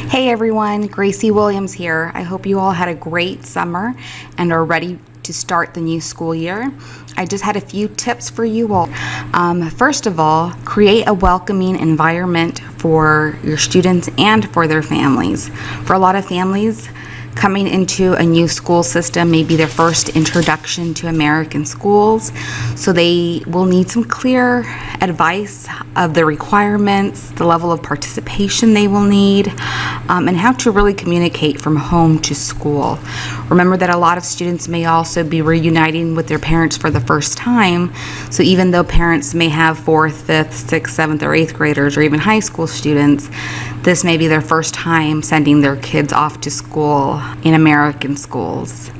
Hey everyone, Gracie Williams here. I hope you all had a great summer and are ready to start the new school year. I just had a few tips for you all. First of all, create a welcoming environment for your students and for their families. For a lot of families, coming into a new school system may be their first introduction to American schools, so they will need some clear advice of the requirements, the level of participation they will need, and how to really communicate from home to school. Remember that a lot of students may also be reuniting with their parents for the first time, so even though parents may have 4th, 5th, 6th, 7th, or 8th graders, or even high school students, this may be their first time sending their kids off to school in American schools.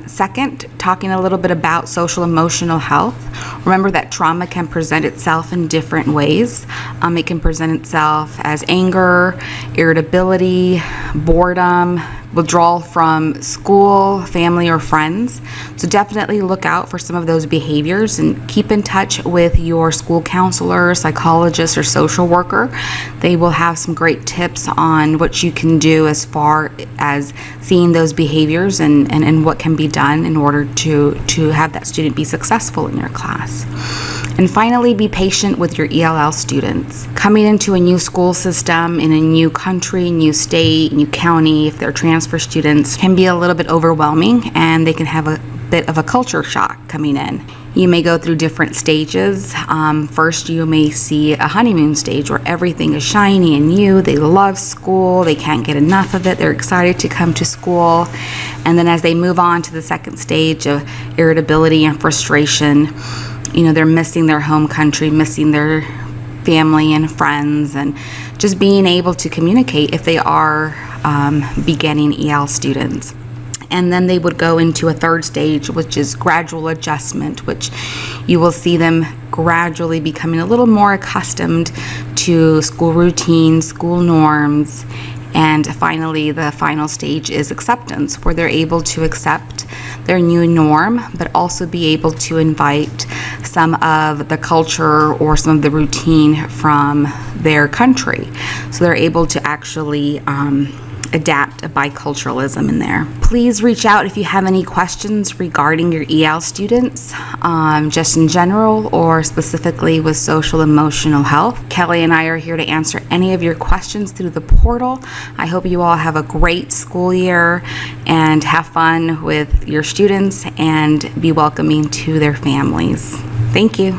Second, talking a little bit about social emotional health. Remember that trauma can present itself in different ways. It can present itself as anger, irritability, boredom, withdrawal from school, family, or friends. So definitely look out for some of those behaviors and keep in touch with your school counselor, psychologist, or social worker. They will have some great tips on what you can do as far as seeing those behaviors and what can be done in order to have that student be successful in your class. And finally, be patient with your ELL students. Coming into a new school system in a new country, new state, new county, if they're transfer students, can be a little bit overwhelming, and they can have a bit of a culture shock coming in. You may go through different stages. First, you may see a honeymoon stage where everything is shiny and new. They love school. They can't get enough of it. They're excited to come to school. And then as they move on to the second stage of irritability and frustration, they're missing their home country, missing their family and friends, and just being able to communicate if they are beginning EL students. And then they would go into a third stage, which is gradual adjustment, which you will see them gradually becoming a little more accustomed to school routines, school norms. And finally, the final stage is acceptance, where they're able to accept their new norm, but also be able to invite some of the culture or some of the routine from their country. So they're able to actually adapt a biculturalism in there. Please reach out if you have any questions regarding your EL students, just in general or specifically with social emotional health. Kelly and I are here to answer any of your questions through the portal. I hope you all have a great school year and have fun with your students and be welcoming to their families. Thank you.